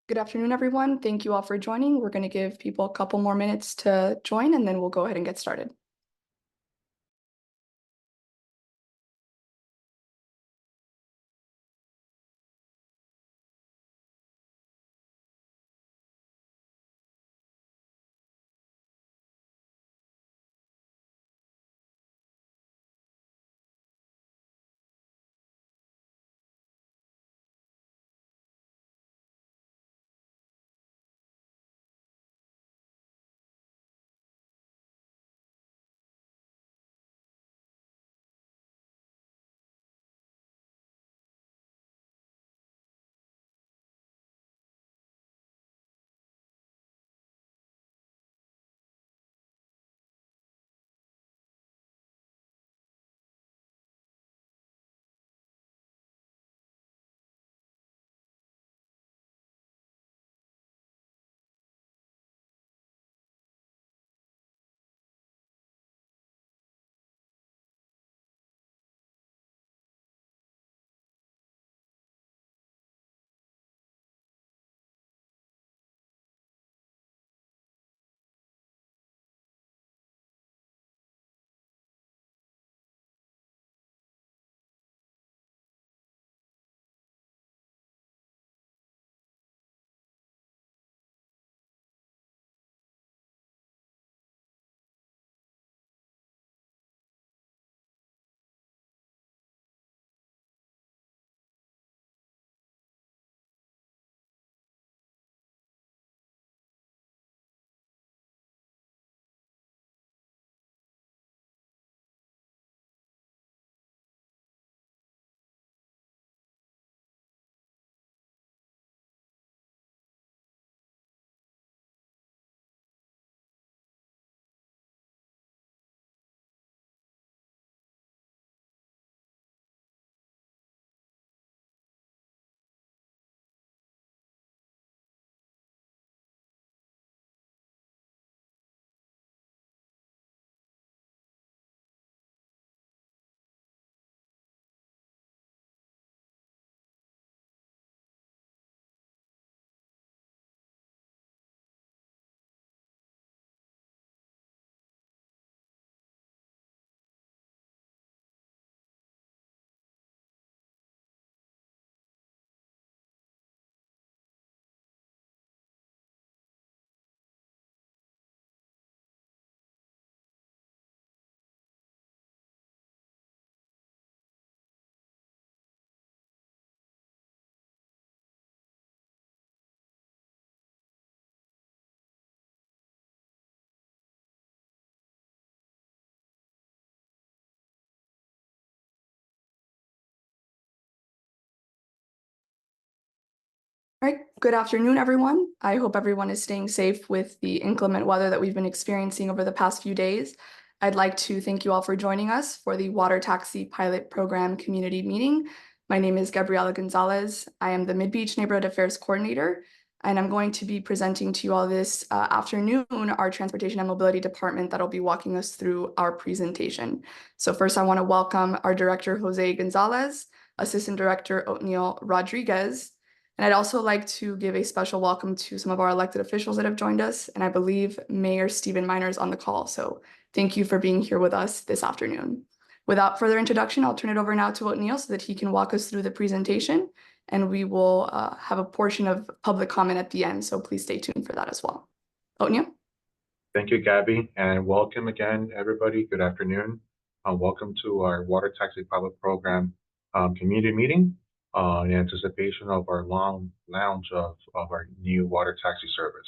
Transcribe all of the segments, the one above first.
Good afternoon, everyone. Thank you all for joining. We're going to give people a couple more minutes to join, and then we'll go ahead and get started. All right, good afternoon, everyone. I hope everyone is staying safe with the inclement weather that we've been experiencing over the past few days. I'd like to thank you all for joining us for the Water Taxi Pilot Program Community Meeting. My name is Gabriela Gonzalez. I am the Mid-Beach Neighborhood Affairs Coordinator, and I'm going to be presenting to you all this afternoon our Transportation and Mobility Department that'll be walking us through our presentation. So first, I want to welcome our Director, Jose Gonzalez, Assistant Director, Othniel Rodriguez, and I'd also like to give a special welcome to some of our elected officials that have joined us, and I believe Mayor Stephen Miner is on the call. So thank you for being here with us this afternoon. Without further introduction, I'll turn it over now to Othniel so that he can walk us through the presentation, and we will have a portion of public comment at the end, so please stay tuned for that as well. Othniel? Thank you, Gabby, and welcome again, everybody. Good afternoon. Welcome to our Water Taxi Pilot Program community meeting in anticipation of our launch of our new water taxi service.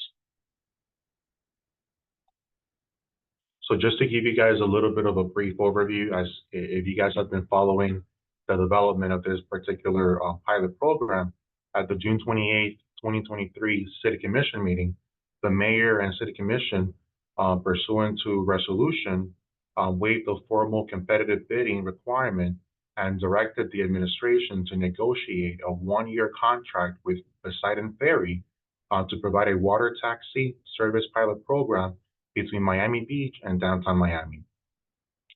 So just to give you guys a little bit of a brief overview, as if you guys have been following the development of this particular pilot program, at the June 28th, 2023 City Commission meeting, the Mayor and City Commission, pursuant to resolution, waived the formal competitive bidding requirement and directed the administration to negotiate a one-year contract with Poseidon Ferry to provide a water taxi service pilot program between Miami Beach and downtown Miami.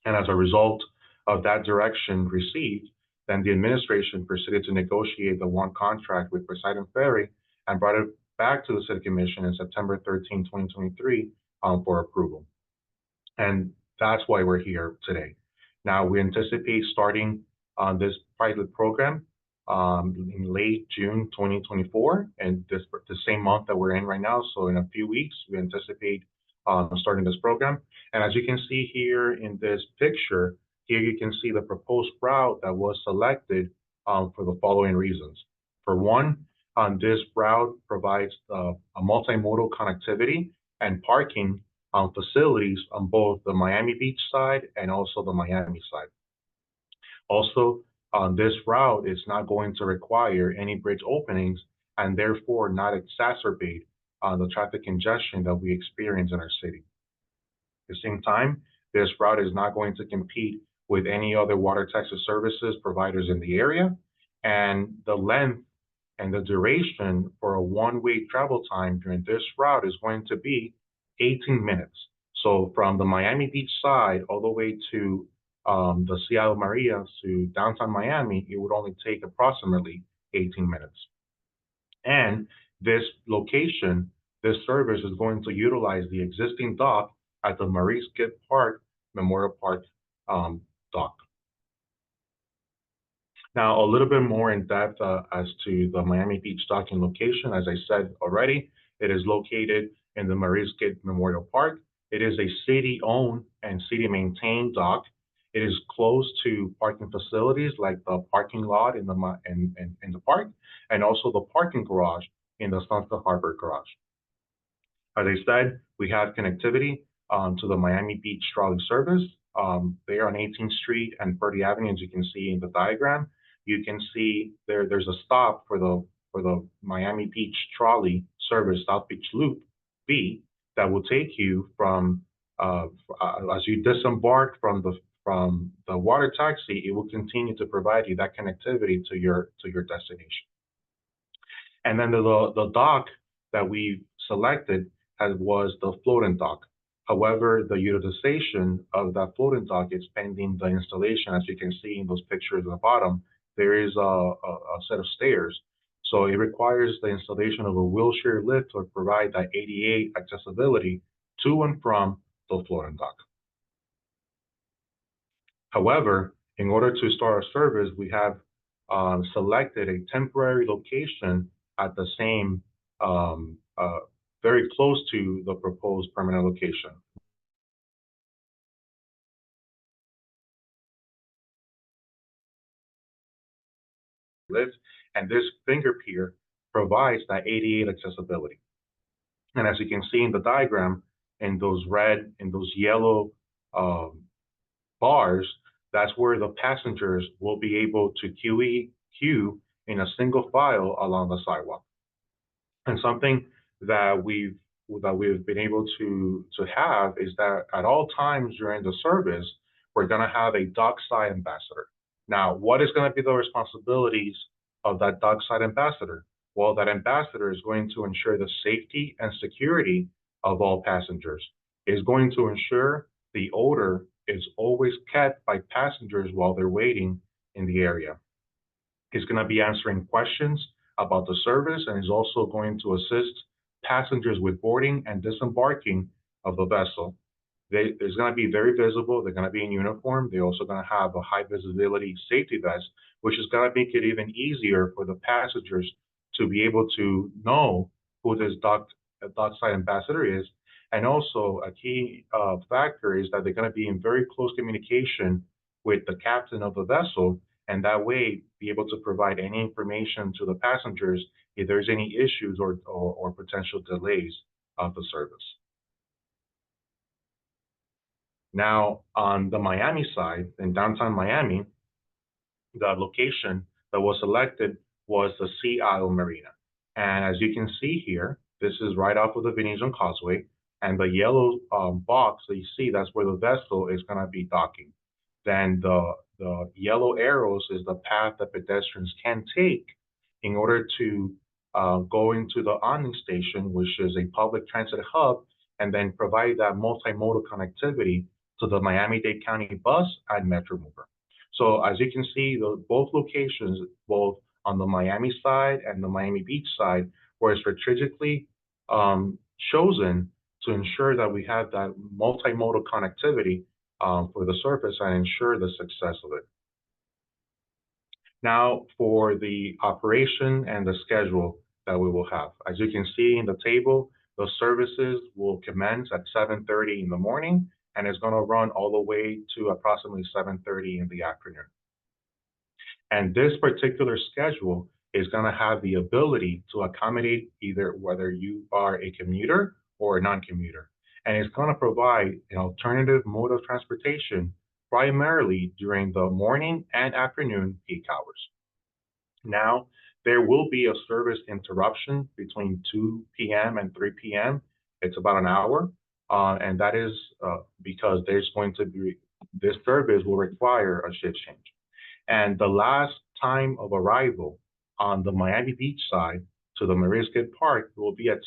And as a result of that direction received, then the administration proceeded to negotiate the one contract with Poseidon Ferry and brought it back to the City Commission in September 13, 2023, for approval. And that's why we're here today. Now, we anticipate starting this pilot program in late June 2024, and the same month that we're in right now. So in a few weeks, we anticipate starting this program. And as you can see here in this picture, here you can see the proposed route that was selected for the following reasons. For one, this route provides a multimodal connectivity and parking facilities on both the Miami Beach side and also the Miami side. Also, this route is not going to require any bridge openings and therefore not exacerbate the traffic congestion that we experience in our city. At the same time, this route is not going to compete with any other water taxi services providers in the area, and the length and the duration for a one-way travel time during this route is going to be 18 minutes. So from the Miami Beach side all the way to the Cielo Maria to downtown Miami, it would only take approximately 18 minutes. And this location, this service is going to utilize the existing dock at the Maurice Gibb Park Memorial Park dock. Now, a little bit more in depth as to the Miami Beach docking location. As I said already, it is located in the Maurice Gibb Memorial Park. It is a city-owned and city-maintained dock. It is close to parking facilities like the parking lot in the park, and also the parking garage in the Sunset Harbor garage. As I said, we have connectivity to the Miami Beach trolley service. They are on 18th Street and Purdy Avenue, as you can see in the diagram. You can see there's a stop for the Miami Beach trolley service, South Beach Loop B, that will take you from as you disembark from the water taxi, it will continue to provide you that connectivity to your destination. And then the dock that we selected was the floating dock. However, the utilization of that floating dock is pending the installation. As you can see in those pictures at the bottom, there is a set of stairs. So it requires the installation of a wheelchair lift to provide that ADA accessibility to and from the floating dock. However, in order to start our service, we have selected a temporary location at the same, very close to the proposed permanent location. And this finger pier provides that ADA accessibility. And as you can see in the diagram, in those red and those yellow bars, that's where the passengers will be able to queue in a single file along the sidewalk. And something that we've been able to have is that at all times during the service, we're going to have a dockside ambassador. Now, what is going to be the responsibilities of that dockside ambassador? Well, that ambassador is going to ensure the safety and security of all passengers. Is going to ensure the odor is always kept by passengers while they're waiting in the area. He's going to be answering questions about the service, and is also going to assist passengers with boarding and disembarking of the vessel. It's going to be very visible. They're going to be in uniform. They're also going to have a high visibility safety vest, which is going to make it even easier for the passengers to be able to know who this dockside ambassador is. And also a key factor is that they're going to be in very close communication with the captain of the vessel, and that way be able to provide any information to the passengers if there's any issues or potential delays of the service. Now, on the Miami side, in downtown Miami, the location that was selected was the Sea Isle Marina. And as you can see here, this is right off of the Venetian Causeway, and the yellow box that you see, that's where the vessel is going to be docking. Then the yellow arrows is the path that pedestrians can take in order to go into the awning station, which is a public transit hub, and then provide that multimodal connectivity to the Miami-Dade County bus and Metromover. So as you can see, both locations, both on the Miami side and the Miami Beach side, were strategically chosen to ensure that we have that multimodal connectivity for the surface and ensure the success of it. Now for the operation and the schedule that we will have. As you can see in the table, the services will commence at 7:30 in the morning and is going to run all the way to approximately 7:30 in the afternoon. And this particular schedule is going to have the ability to accommodate either whether you are a commuter or a non-commuter. And it's going to provide an alternative mode of transportation primarily during the morning and afternoon peak hours. Now, there will be a service interruption between 2 p.m. and 3 p.m. It's about an hour, and that is because there's going to be, this service will require a shift change. And the last time of arrival on the Miami Beach side to the Marisquet Park will be at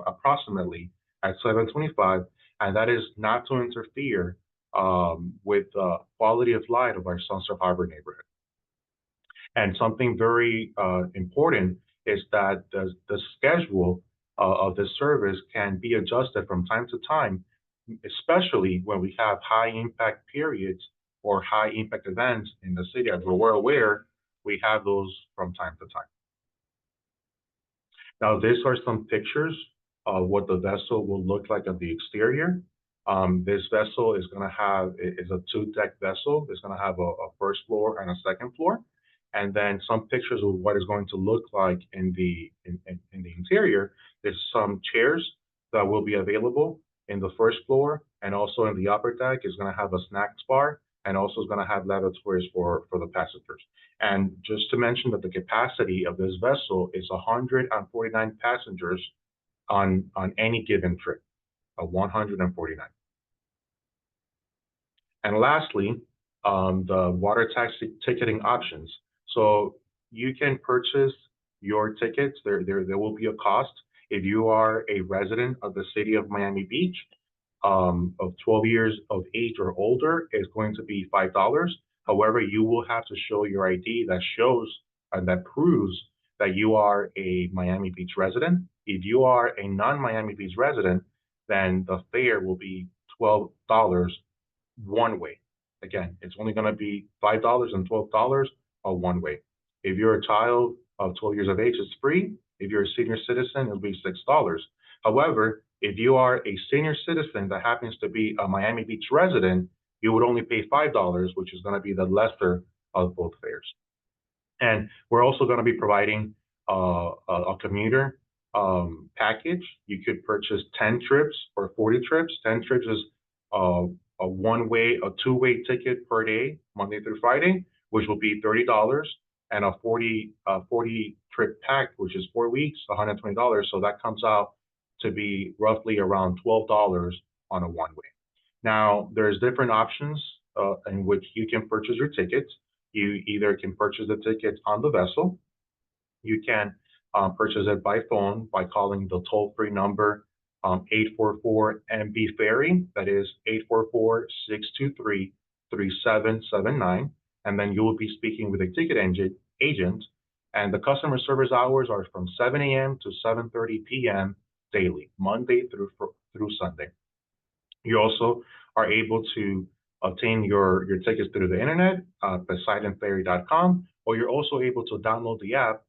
approximately at 7:25, and that is not to interfere with the quality of life of our Sunset Harbor neighborhood. And something very important is that the schedule of the service can be adjusted from time to time, especially when we have high impact periods or high impact events in the city. As we're aware, we have those from time to time. Now, these are some pictures of what the vessel will look like on the exterior. This vessel is going to have, is a 2-deck vessel. It's going to have a first floor and a second floor. And then some pictures of what it's going to look like in the interior. There's some chairs that will be available in the first floor, and also in the upper deck is going to have a snacks bar, and also is going to have lavatories for the passengers. And just to mention that the capacity of this vessel is 149 passengers on any given trip, 149. And lastly, the water taxi ticketing options. So you can purchase your tickets. There will be a cost. If you are a resident of the city of Miami Beach, of 12 years of age or older, is going to be $5. However, you will have to show your ID that shows and that proves that you are a Miami Beach resident. If you are a non-Miami Beach resident, then the fare will be $12 one way. Again, it's only going to be $5 and $12 a one way. If you're a child of 12 years of age, it's free. If you're a senior citizen, it'll be $6. However, if you are a senior citizen that happens to be a Miami Beach resident, you would only pay $5, which is going to be the lesser of both fares. And we're also going to be providing a commuter package. You could purchase 10 trips or 40 trips. 10 trips is a one-way, a two-way ticket per day, Monday through Friday, which will be $30, and a 40 trip pack, which is 4 weeks, $120. So that comes out to be roughly around $12 on a one-way. Now, there's different options in which you can purchase your tickets. You either can purchase the tickets on the vessel. You can purchase it by phone by calling the toll-free number 844-MB-FERRY. That is 844-623-3779. And then you will be speaking with a ticket agent. And the customer service hours are from 7 a.m. to 7:30 p.m. daily, Monday through Sunday. You also are able to obtain your tickets through the internet, PoseidonFerry.com, or you're also able to download the app,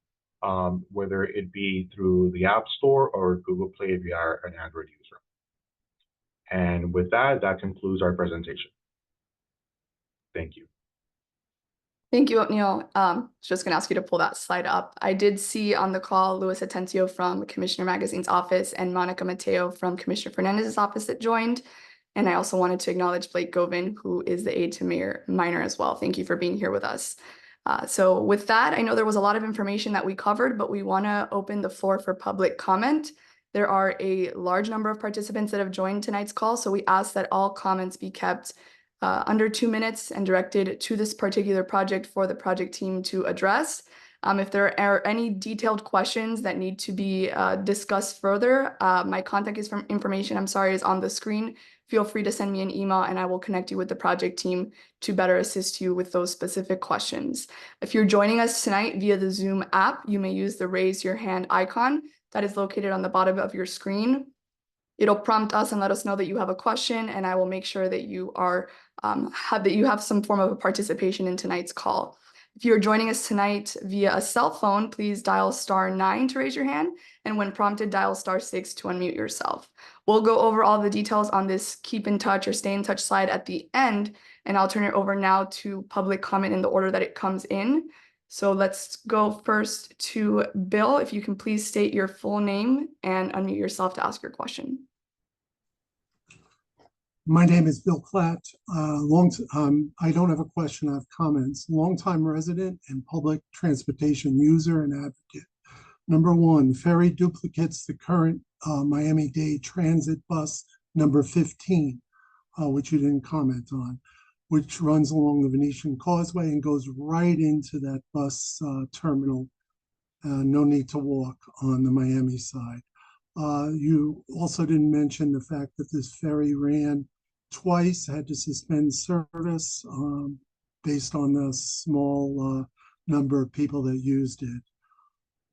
whether it be through the App Store or Google Play if you are an Android user. And with that, that concludes our presentation. Thank you. Thank you, Othniel. Just going to ask you to pull that slide up. I did see on the call Luis Atencio from Commissioner Magazine's office and Monica Mateo from Commissioner Fernandez's office that joined. And I also wanted to acknowledge Blake Govin, who is the aide to Mayor Minor as well. Thank you for being here with us. So with that, I know there was a lot of information that we covered, but we want to open the floor for public comment. There are a large number of participants that have joined tonight's call, so we ask that all comments be kept under 2 minutes and directed to this particular project for the project team to address. If there are any detailed questions that need to be discussed further, my contact information is on the screen. Feel free to send me an email and I will connect you with the project team to better assist you with those specific questions. If you're joining us tonight via the Zoom app, you may use the raise your hand icon that is located on the bottom of your screen. It'll prompt us and let us know that you have a question, and I will make sure that you are have some form of a participation in tonight's call. If you are joining us tonight via a cell phone, please dial *9 to raise your hand, and when prompted, dial *6 to unmute yourself. We'll go over all the details on this keep in touch or stay in touch slide at the end, and I'll turn it over now to public comment in the order that it comes in. So let's go first to Bill. If you can please state your full name and unmute yourself to ask your question. My name is Bill Platt. I don't have a question, I have comments. Longtime resident and public transportation user and advocate. Number one, ferry duplicates the current Miami-Dade transit bus number 15, which you didn't comment on, which runs along the Venetian Causeway and goes right into that bus terminal. No need to walk on the Miami side. You also didn't mention the fact that this ferry ran twice, had to suspend service based on the small number of people that used it.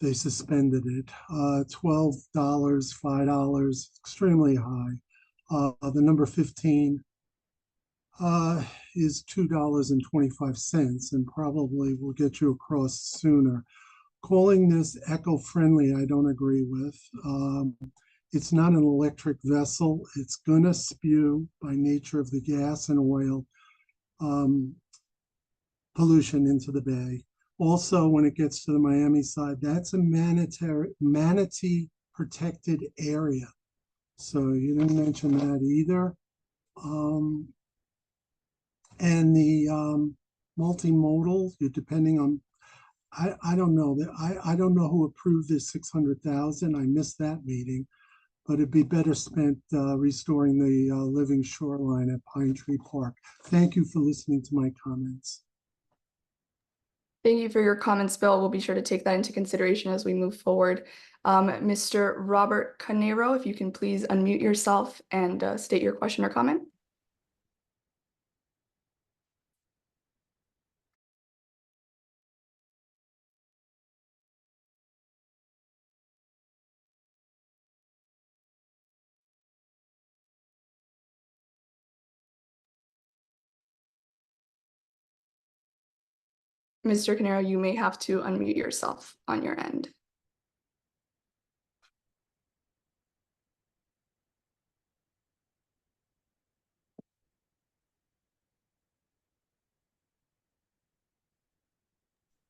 They suspended it. $12, $5, extremely high. The number 15 is $2.25 and probably will get you across sooner. Calling this eco-friendly, I don't agree with. It's not an electric vessel. It's gonna spew, by nature of the gas and oil, pollution into the bay. Also, when it gets to the Miami side, that's a manatee protected area. So you didn't mention that either. And the multimodal, you're depending on, I don't know that I don't know who approved this 600,000. I missed that meeting, but it'd be better spent restoring the living shoreline at Pine Tree Park. Thank you for listening to my comments. Thank you for your comments, Bill. We'll be sure to take that into consideration as we move forward. Mr. Robert Canero, if you can please unmute yourself and state your question or comment. Mr. Canero, you may have to unmute yourself on your end.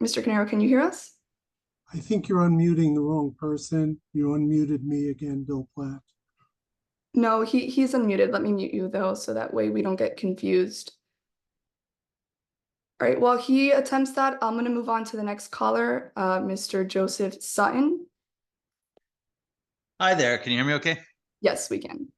Mr. Canero, can you hear us? I think you're unmuting the wrong person. You unmuted me again, Bill Platt. No, he's unmuted. Let me mute you though, so that way we don't get confused. All right, while he attempts that, I'm going to move on to the next caller, Mr. Joseph Sutton. Hi there, can you hear me okay? Yes, we can.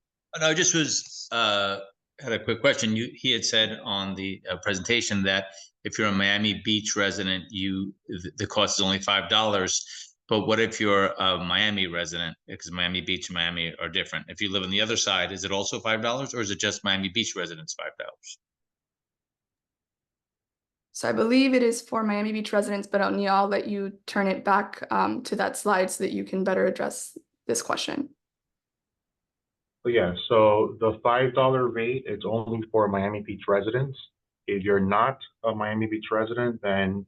No, I just was had a quick question. He had said on the presentation that if you're a Miami Beach resident, the cost is only $5. But what if you're a Miami resident? Because Miami Beach and Miami are different. If you live on the other side, is it also $5, or is it just Miami Beach residents $5? So I believe it is for Miami Beach residents, but O'Neill, I'll let you turn it back to that slide so that you can better address this question. Yeah, so the $5 rate is only for Miami Beach residents. If you're not a Miami Beach resident, then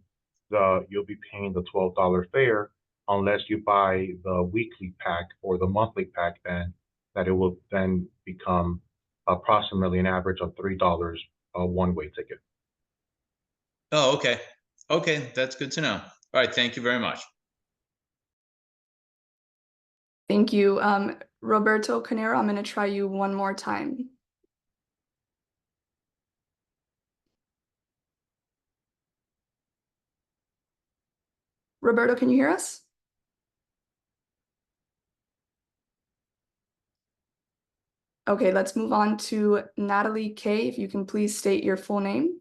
you'll be paying the $12 fare unless you buy the weekly pack or the monthly pack, then that it will then become approximately an average of $3 a one-way ticket. Oh, okay. Okay, that's good to know. All right, thank you very much. Thank you. Roberto Canero, I'm going to try you one more time. Roberto, can you hear us? Okay, let's move on to Natalie K. If you can please state your full name.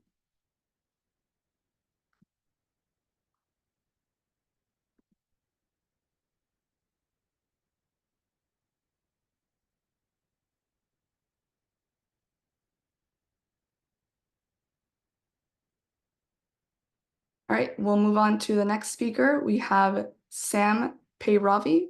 All right, we'll move on to the next speaker. We have Sam Payravi.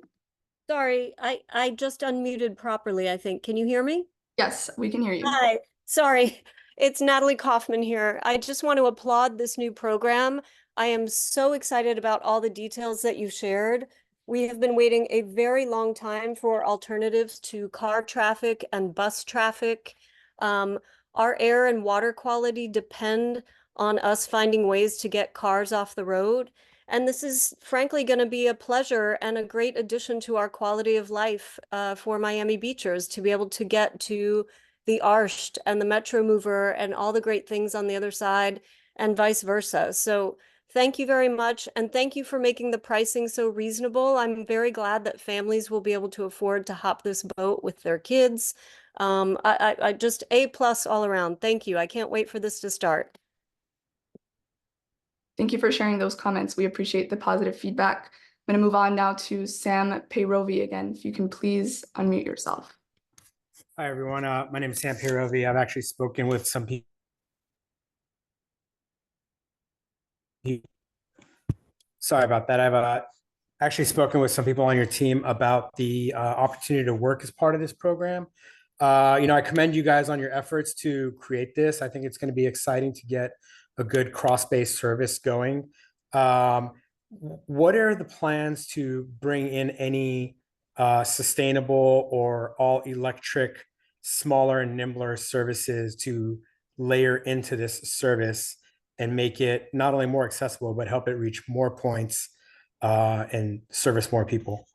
Sorry, I just unmuted properly, I think. Can you hear me? Yes, we can hear you. Hi, sorry. It's Natalie Kaufman here. I just want to applaud this new program. I am so excited about all the details that you shared. We have been waiting a very long time for alternatives to car traffic and bus traffic. Our air and water quality depend on us finding ways to get cars off the road. And this is frankly going to be a pleasure and a great addition to our quality of life for Miami Beachers to be able to get to the Arsht and the Metro Mover and all the great things on the other side and vice versa. So thank you very much. And thank you for making the pricing so reasonable. I'm very glad that families will be able to afford to hop this boat with their kids. I just A+ all around. Thank you. I can't wait for this to start. Thank you for sharing those comments. We appreciate the positive feedback. I'm going to move on now to Sam Peyrovi again. If you can please unmute yourself. Hi, everyone. My name is Sam Peyrovi. I've actually spoken with some people. Sorry about that. I've actually spoken with some people on your team about the opportunity to work as part of this program. I commend you guys on your efforts to create this. I think it's going to be exciting to get a good cross-based service going. What are the plans to bring in any sustainable or all electric, smaller and nimbler services to layer into this service and make it not only more accessible, but help it reach more points and service more people?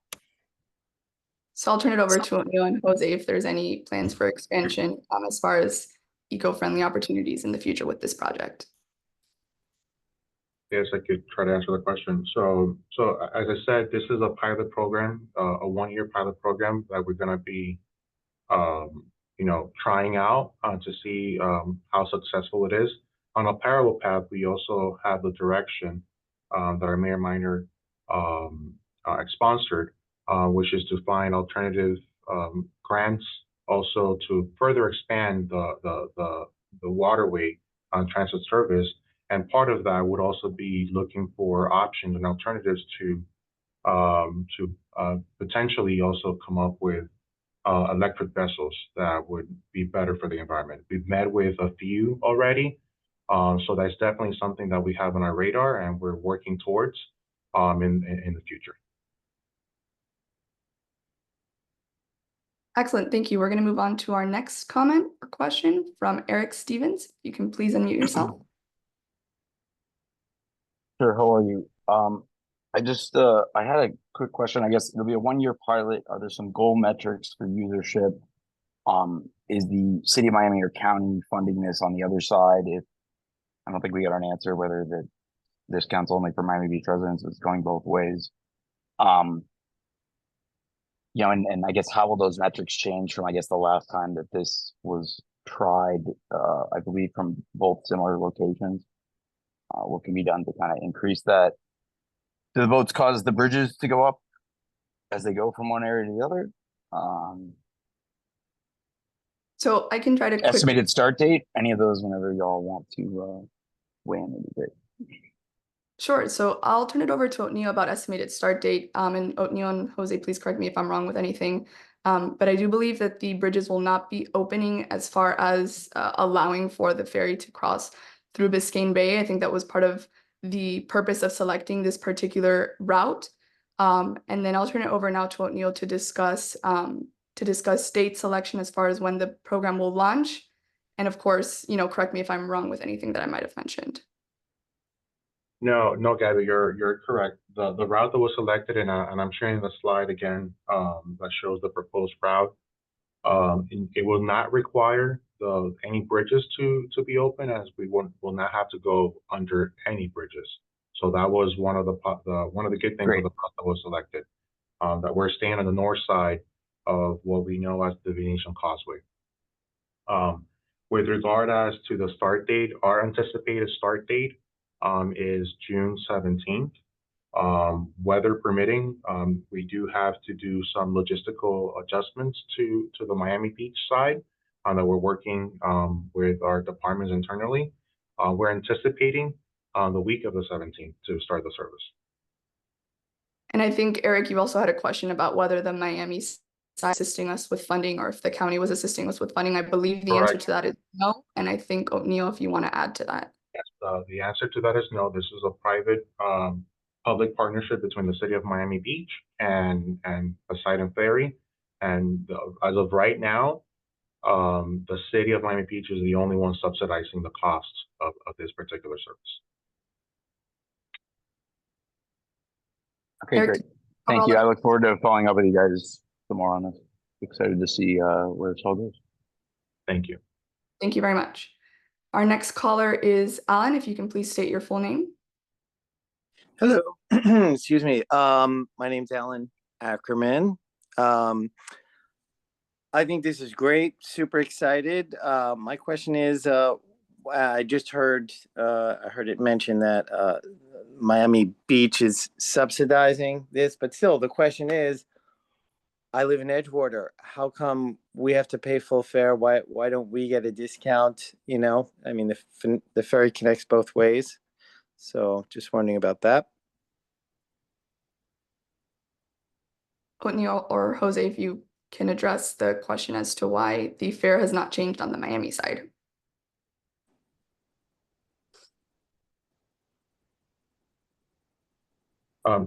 So I'll turn it over to O'Neill and Jose if there's any plans for expansion as far as eco-friendly opportunities in the future with this project. Yes, I could try to answer the question. So as I said, this is a pilot program, a 1-year pilot program that we're going to be, trying out to see how successful it is. On a parallel path, we also have the direction that our Mayor Minor sponsored, which is to find alternative grants, also to further expand the waterway transit service. And part of that would also be looking for options and alternatives to potentially also come up with electric vessels that would be better for the environment. We've met with a few already, so that's definitely something that we have on our radar and we're working towards in the future. Excellent, thank you. We're going to move on to our next comment or question from Eric Stevens. You can please unmute yourself. Sure, how are you? I had a quick question. I guess it'll be a 1-year pilot. Are there some goal metrics for usership? Is the city of Miami or county funding this on the other side? I don't think we got an answer whether the discount's only for Miami Beach residents. It's going both ways. And I guess how will those metrics change from, I guess, the last time that this was tried, I believe from both similar locations? What can be done to kind of increase that? Do the boats cause the bridges to go up as they go from one area to the other? So I can try to Estimated start date? Any of those whenever y'all want to weigh in, would be great. Sure. So I'll turn it over to O'Neill about estimated start date. And O'Neill and Jose, please correct me if I'm wrong with anything. But I do believe that the bridges will not be opening as far as allowing for the ferry to cross through Biscayne Bay. I think that was part of the purpose of selecting this particular route. And then I'll turn it over now to O'Neill to discuss date selection as far as when the program will launch. And of course, correct me if I'm wrong with anything that I might have mentioned. No, Gabby, you're correct. The route that was selected, and I'm sharing the slide again that shows the proposed route. It will not require any bridges to be open, as we will not have to go under any bridges. So that was one of the good things of the route that was selected. That we're staying on the north side of what we know as the Venetian Causeway. With regard as to the start date, our anticipated start date is June 17th. Weather permitting, we do have to do some logistical adjustments to the Miami Beach side that we're working with our departments internally. We're anticipating the week of the 17th to start the service. And I think, Eric, you also had a question about whether the Miami side assisting us with funding or if the county was assisting us with funding. I believe the answer Correct. to that is no. And I think, Neil, if you want to add to that. Yes, the answer to that is no. This is a private, public partnership between the city of Miami Beach and Poseidon Ferry. And as of right now, the city of Miami Beach is the only one subsidizing the costs of this particular service. Okay, Eric, great. Thank all you. the- I look forward to following up with you guys tomorrow on this. Excited to see where this all goes. Thank you. Thank you very much. Our next caller is Alan. If you can please state your full name. Hello, excuse me. My name's Alan Ackerman. I think this is great. Super excited. My question is, I just heard, I heard it mentioned that Miami Beach is subsidizing this, but still, the question is, I live in Edgewater. How come we have to pay full fare? Why don't we get a discount? You know, I mean, the ferry connects both ways. So just wondering about that. Neil or Jose, if you can address the question as to why the fare has not changed on the Miami side.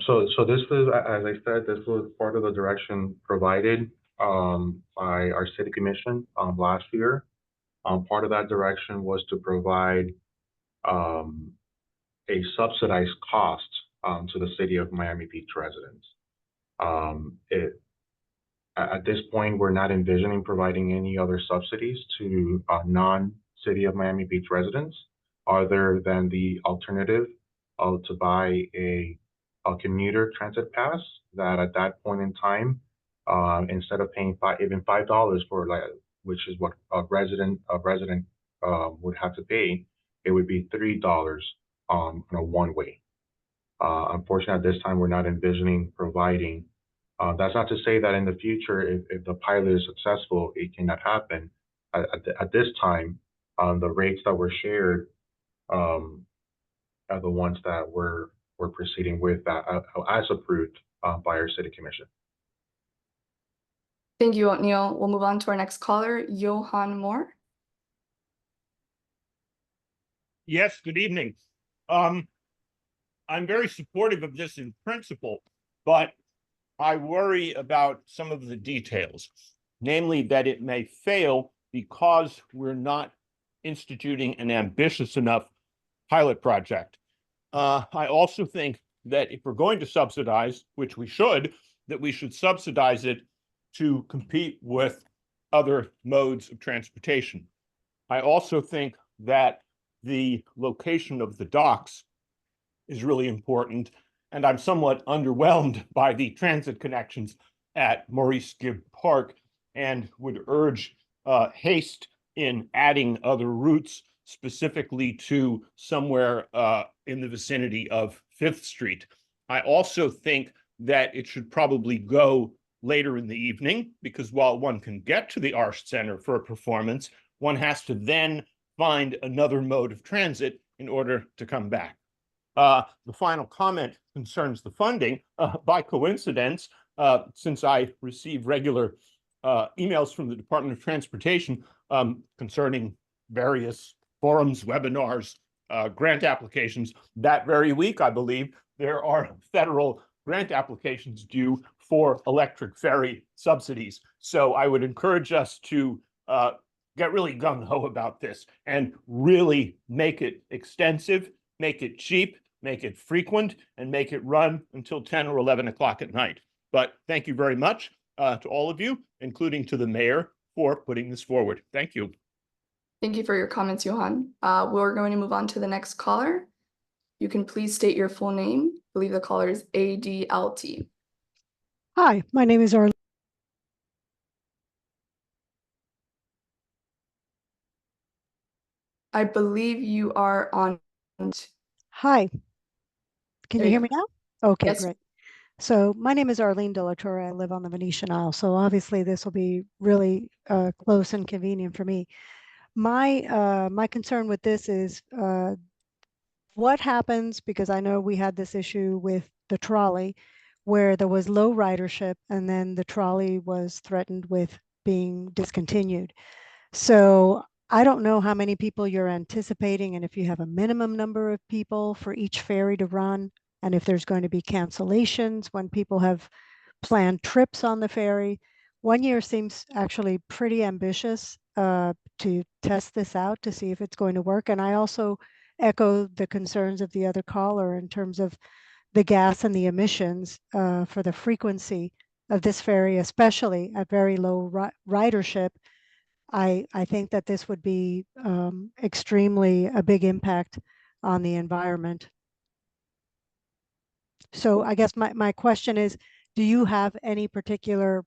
So this was, as I said, this was part of the direction provided by our city commission last year. Part of that direction was to provide a subsidized cost to the city of Miami Beach residents. At this point, we're not envisioning providing any other subsidies to non-city of Miami Beach residents, other than the alternative to buy a commuter transit pass that at that point in time, instead of paying even $5 for, like, which is what a resident would have to pay, it would be $3 on a one-way. Unfortunately, at this time, we're not envisioning providing. That's not to say that in the future, if the pilot is successful, it cannot happen. At this time, the rates that were shared are the ones that we're proceeding with as approved by our city commission. Thank you, Neil. We'll move on to our next caller, Johan Moore. Yes, good evening. I'm very supportive of this in principle, but I worry about some of the details, namely that it may fail because we're not instituting an ambitious enough pilot project. I also think that if we're going to subsidize, which we should, that we should subsidize it to compete with other modes of transportation. I also think that the location of the docks is really important, and I'm somewhat underwhelmed by the transit connections at Maurice Gibb Park and would urge haste in adding other routes, specifically to somewhere in the vicinity of 5th Street. I also think that it should probably go later in the evening, because while one can get to the Arts Center for a performance, one has to then find another mode of transit in order to come back. The final comment concerns the funding. By coincidence, since I receive regular emails from the Department of Transportation concerning various forums, webinars, grant applications, that very week, I believe, there are federal grant applications due for electric ferry subsidies. So I would encourage us to get really gung-ho about this and really make it extensive, make it cheap, make it frequent, and make it run until 10 or 11 o'clock at night. But thank you very much to all of you, including to the mayor, for putting this forward. Thank you. Thank you for your comments, Johan. We're going to move on to the next caller. You can please state your full name. I believe the caller is ADLT. Hi, my name is Arlene. I believe you are on. Hi, can There you you hear go. me now? Okay, Yes. great. So my name is Arlene De La Torre. I live on the Venetian Isle. So obviously this will be really close and convenient for me. My concern with this is what happens, because I know we had this issue with the trolley. where there was low ridership and then the trolley was threatened with being discontinued. So I don't know how many people you're anticipating and if you have a minimum number of people for each ferry to run, and if there's going to be cancellations when people have planned trips on the ferry. 1 year seems actually pretty ambitious to test this out to see if it's going to work. And I also echo the concerns of the other caller in terms of the gas and the emissions for the frequency of this ferry, especially at very low ridership. I think that this would be extremely a big impact on the environment. So I guess my question is, do you have any particular,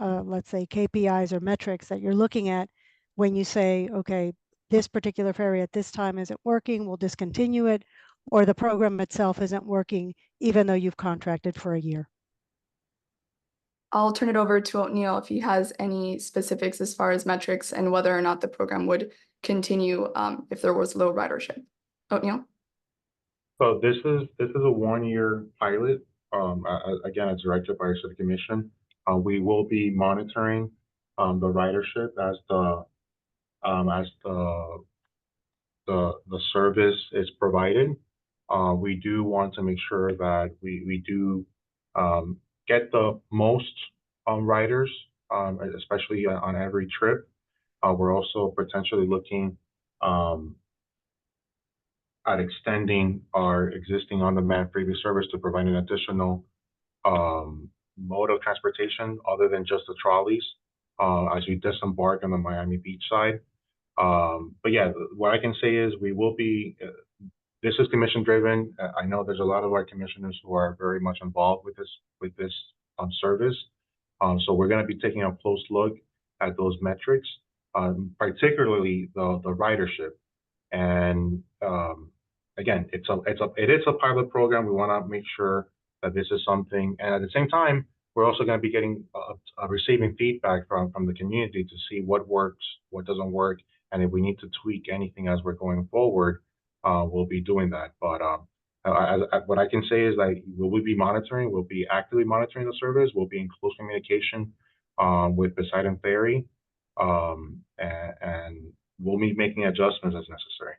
let's say, KPIs or metrics that you're looking at when you say, okay, this particular ferry at this time isn't working, we'll discontinue it, or the program itself isn't working, even though you've contracted for a year? I'll turn it over to O'Neill if he has any specifics as far as metrics and whether or not the program would continue if there was low ridership. O'Neill? So this is a 1-year pilot. Again, it's directed by our city commission. We will be monitoring the ridership as the service is provided. We do want to make sure that we do get the most riders, especially on every trip. We're also potentially looking at extending our existing on-demand freebie service to provide an additional mode of transportation other than just the trolleys as we disembark on the Miami Beach side. But yeah, what I can say is we will be, this is commission driven. I know there's a lot of our commissioners who are very much involved with this service. So we're going to be taking a close look at those metrics, particularly the ridership. And again, it is a pilot program. We want to make sure that this is something, and at the same time, we're also going to be getting receiving feedback from the community to see what works, what doesn't work, and if we need to tweak anything as we're going forward, we'll be doing that. But what I can say is that we'll be monitoring, we'll be actively monitoring the service, we'll be in close communication with Poseidon Ferry, and we'll be making adjustments as necessary.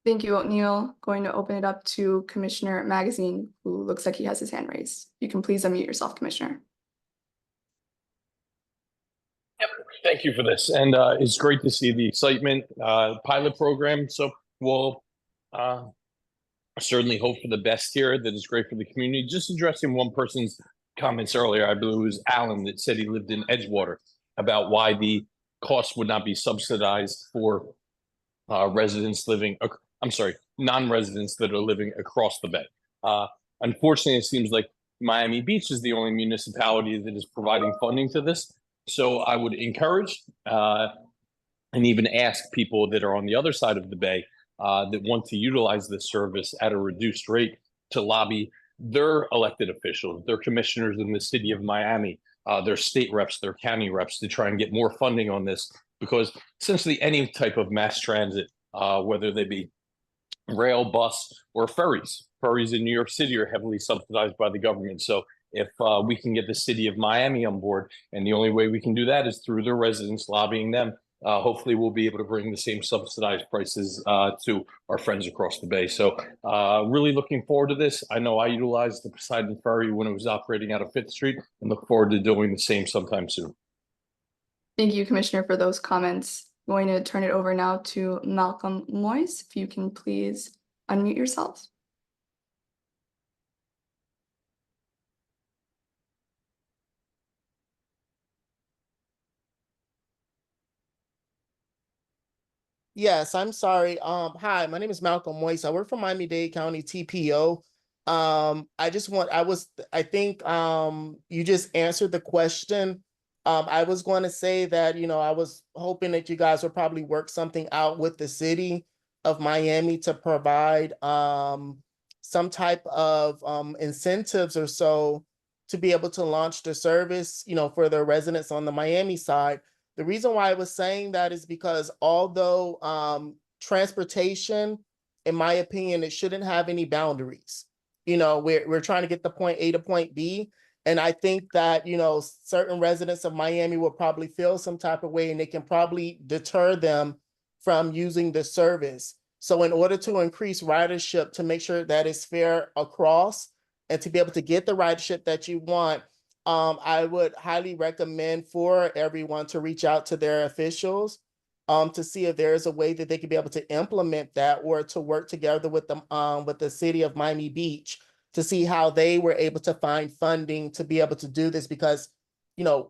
Thank you, O'Neill. Going to open it up to Commissioner Magazine, who looks like he has his hand raised. You can please unmute yourself, Commissioner. Yep, thank you for this. And it's great to see the excitement pilot program. So we'll certainly hope for the best here, that is great for the community. Just addressing one person's comments earlier, I believe it was Alan that said he lived in Edgewater, about why the cost would not be subsidized for residents living, I'm sorry, non-residents that are living across the bay. Unfortunately, it seems like Miami Beach is the only municipality that is providing funding to this. So I would encourage and even ask people that are on the other side of the bay that want to utilize this service at a reduced rate to lobby their elected officials, their commissioners in the city of Miami, their state reps, their county reps, to try and get more funding on this. Because essentially any type of mass transit, whether they be rail, bus, or ferries in New York City are heavily subsidized by the government. So if we can get the city of Miami on board, and the only way we can do that is through their residents lobbying them, hopefully we'll be able to bring the same subsidized prices to our friends across the bay. So really looking forward to this. I know I utilized the Poseidon Ferry when it was operating out of 5th Street and look forward to doing the same sometime soon. Thank you, Commissioner, for those comments. I'm going to turn it over now to Malcolm Moyes. If you can please unmute yourself. Yes, I'm sorry. Hi, my name is Malcolm Moyes. I work for Miami-Dade County TPO. I think you just answered the question. I was going to say that, I was hoping that you guys would probably work something out with the city of Miami to provide some type of incentives or so to be able to launch the service, for the residents on the Miami side. The reason why I was saying that is because although transportation, in my opinion, it shouldn't have any boundaries. You know, we're trying to get the point A to point B. And I think that, you know, certain residents of Miami will probably feel some type of way, and it can probably deter them from using the service. So in order to increase ridership, to make sure that it's fair across and to be able to get the ridership that you want, I would highly recommend for everyone to reach out to their officials to see if there is a way that they could be able to implement that, or to work together with the city of Miami Beach to see how they were able to find funding to be able to do this, because, you know,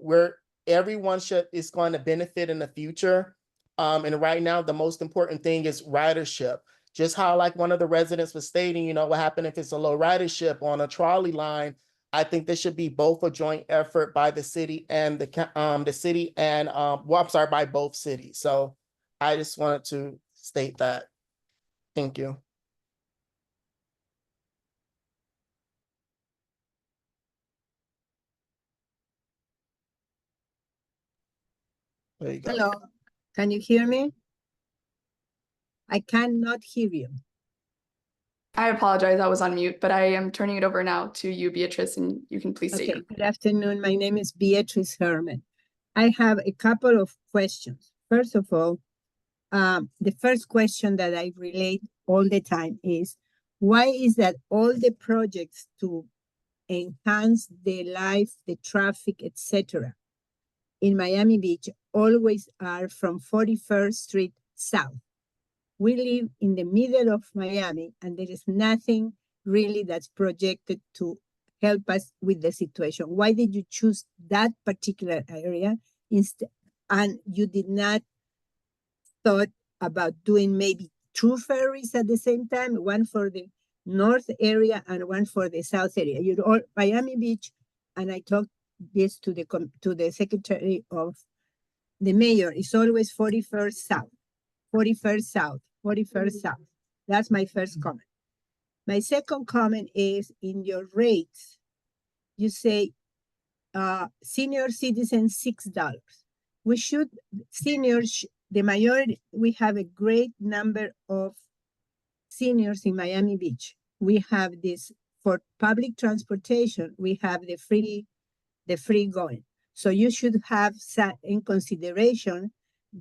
everyone is going to benefit in the future. And right now, the most important thing is ridership. Just how, like, one of the residents was stating, you know, what happened if it's a low ridership on a trolley line. I think this should be both a joint effort by the city and the city and well, I'm sorry, by both cities. So I just wanted to state that. Thank you. There you go. Hello, can you hear me? I cannot hear you. I apologize, I was on mute, but I am turning it over now to you, Beatrice, and you can please state Okay, your. good afternoon. My name is Beatrice Herman. I have a couple of questions. First of all, the first question that I relate all the time is, why is that all the projects to enhance the life, the traffic, etc., in Miami Beach always are from 41st Street South? We live in the middle of Miami, and there is nothing really that's projected to help us with the situation. Why did you choose that particular area instead? And you did not thought about doing maybe two ferries at the same time, one for the north area and one for the south area. You all Miami Beach, and I talked this to the secretary of the mayor. It's always 41st South, 41st South, 41st South. That's my first comment. My second comment is, in your rates, you say senior citizens $6. We should, seniors, the majority, we have a great number of seniors in Miami Beach. We have this for public transportation, we have the free going. So you should have in consideration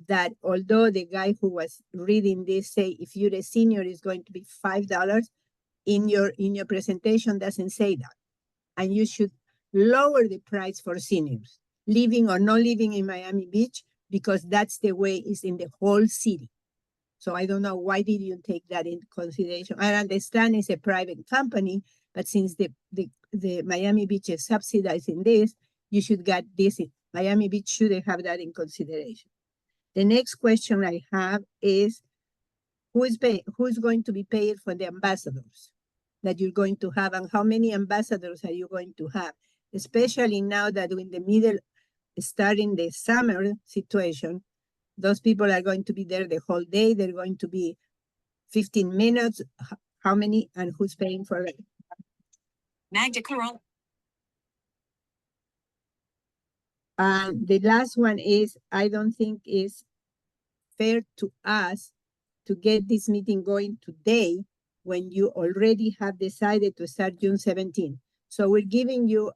that although the guy who was reading this say, if you're a senior, it's going to be $5, in your presentation doesn't say that. And you should lower the price for seniors, living or not living in Miami Beach, because that's the way it's in the whole city. So I don't know, why did you take that into consideration? I understand it's a private company, but since the Miami Beach is subsidizing this, you should get this. Miami Beach should have that in consideration. The next question I have is, who's going to be paid for the ambassadors that you're going to have, and how many ambassadors are you going to have? Especially now that in the middle, starting the summer situation, those people are going to be there the whole day. They're going to be 15 minutes. How many, and who's paying for it? Magda Carol. The last one is, I don't think it's fair to us to get this meeting going today when you already have decided to start June 17. So we're giving you,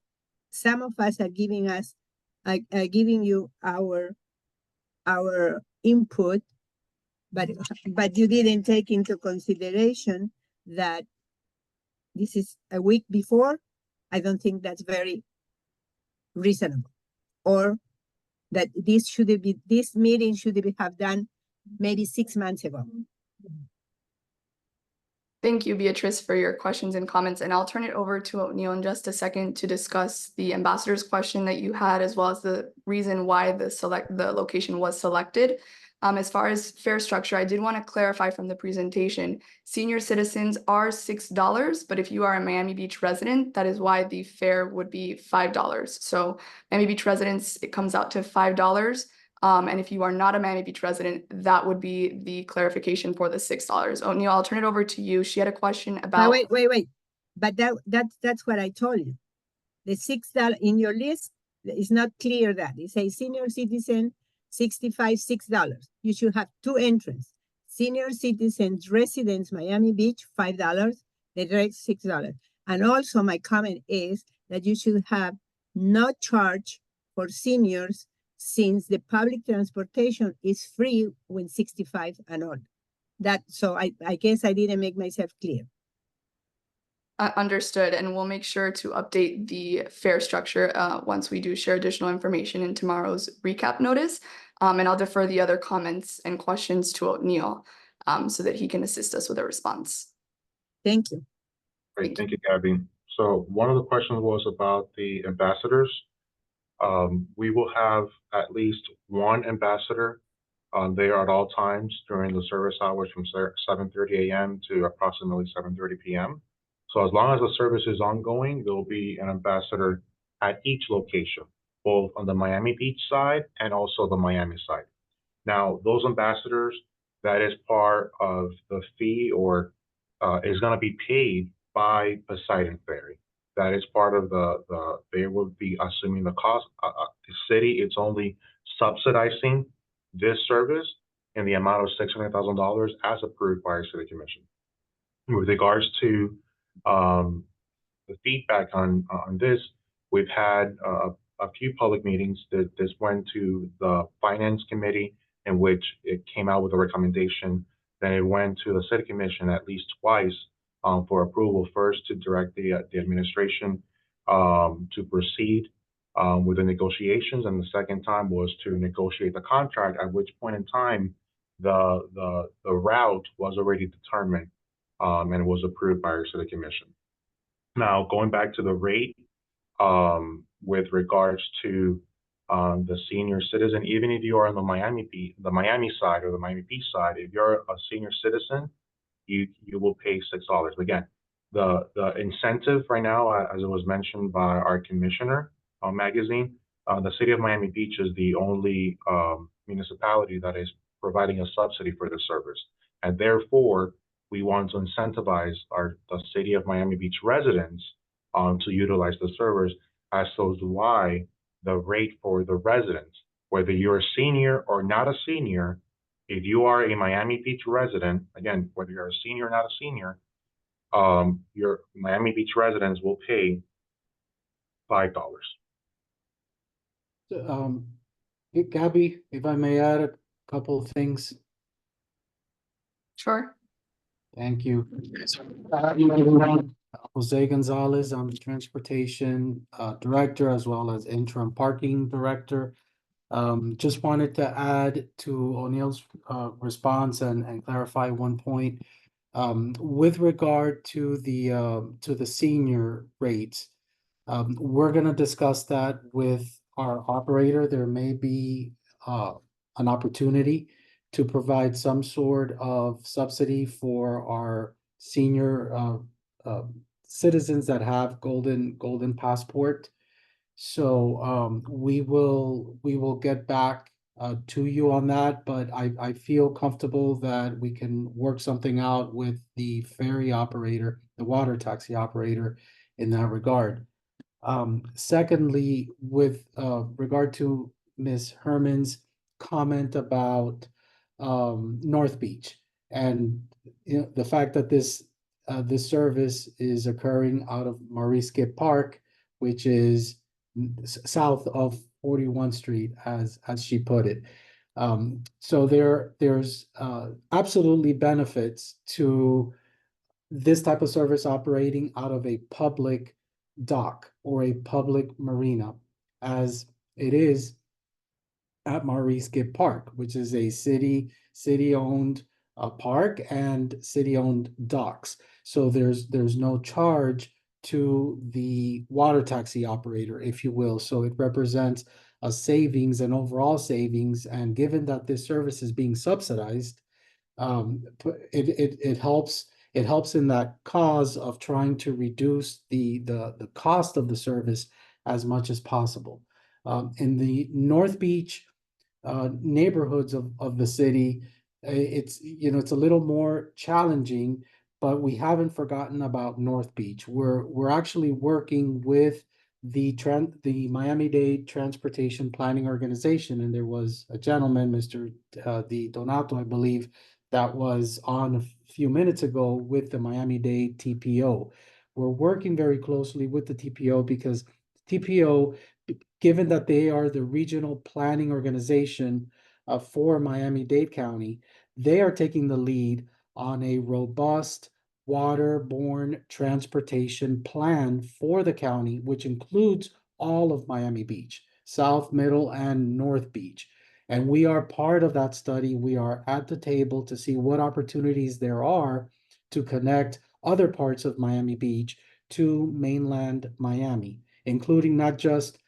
some of us are giving you our input, but you didn't take into consideration that this is a week before. I don't think that's very reasonable, or that this meeting should have done maybe 6 months ago. Thank you, Beatrice, for your questions and comments, and I'll turn it over to O'Neill in just a second to discuss the ambassador's question that you had, as well as the reason why the location was selected. As far as fare structure, I did want to clarify from the presentation, senior citizens are $6, but if you are a Miami Beach resident, that is why the fare would be $5. So Miami Beach residents, it comes out to $5. And if you are not a Miami Beach resident, that would be the clarification for the $6. O'Neill, I'll turn it over to you. She had a question about. Wait. But that's what I told you. The $6 in your list is not clear that. It says senior citizen, 65, $6. You should have two entrants. Senior citizens, residents, Miami Beach, $5. The rest, $6. And also my comment is that you should have no charge for seniors since the public transportation is free when 65 and on. So I guess I didn't make myself clear. Understood, and we'll make sure to update the fare structure once we do share additional information in tomorrow's recap notice. And I'll defer the other comments and questions to Neil so that he can assist us with a response. Thank you. Great, thank you, Gabby. So one of the questions was about the ambassadors. We will have at least one ambassador there at all times during the service hours from 7:30 a.m. to approximately 7:30 p.m. So as long as the service is ongoing, there will be an ambassador at each location, both on the Miami Beach side and also the Miami side. Now, those ambassadors, that is part of the fee or is going to be paid by Poseidon Ferry. That is part of they will be assuming the cost. The city, it's only subsidizing this service in the amount of $600,000 as approved by our city commission. With regards to the feedback on this, we've had a few public meetings that this went to the finance committee in which it came out with a recommendation. Then it went to the city commission at least twice for approval, first to direct the administration to proceed with the negotiations, and the second time was to negotiate the contract, at which point in time the route was already determined and it was approved by our city commission. Now, going back to the rate with regards to the senior citizen, even if you are on the Miami side or the Miami Beach side, if you're a senior citizen, you will pay $6. Again, the incentive right now, as it was mentioned by our commissioner on magazine, the city of Miami Beach is the only municipality that is providing a subsidy for the service, and therefore we want to incentivize the city of Miami Beach residents to utilize the service, as so to why the rate for the residents, whether you're a senior or not a senior, if you are a Miami Beach resident, again, whether you're a senior or not a senior, your Miami Beach residents will pay $5. Hey, Gabby, if I may add a couple of things. Sure. Thank you. Jose Gonzalez, I'm the transportation director as well as interim parking director. Just wanted to add to O'Neill's response and clarify one point. With regard to the senior rates, we're going to discuss that with our operator. There may be an opportunity to provide some sort of subsidy for our senior citizens that have golden passport. So we will get back to you on that, but I feel comfortable that we can work something out with the ferry operator, the water taxi operator in that regard. Secondly, with regard to Ms. Herman's comment about North Beach and the fact that this service is occurring out of Maurice Gibb Park, which is south of 41st Street, as she put it. So there's absolutely benefits to this type of service operating out of a public dock or a public marina, as it is at Maurice Gibb Park, which is a city-owned park and city-owned docks. So there's no charge to the water taxi operator, if you will. So it represents a savings, an overall savings. And given that this service is being subsidized, it helps in that cause of trying to reduce the cost of the service as much as possible. In the North Beach neighborhoods of the city, it's a little more challenging, but we haven't forgotten about North Beach. We're actually working with the Miami-Dade Transportation Planning Organization, and there was a gentleman, Mr. Di Donato, I believe, that was on a few minutes ago with the Miami-Dade TPO. we're working very closely with the TPO because TPO, given that they are the regional planning organization for Miami-Dade County, they are taking the lead on a robust waterborne transportation plan for the county, which includes all of Miami Beach, South, Middle, and North Beach. And we are part of that study. We are at the table to see what opportunities there are to connect other parts of Miami Beach to mainland Miami, including not just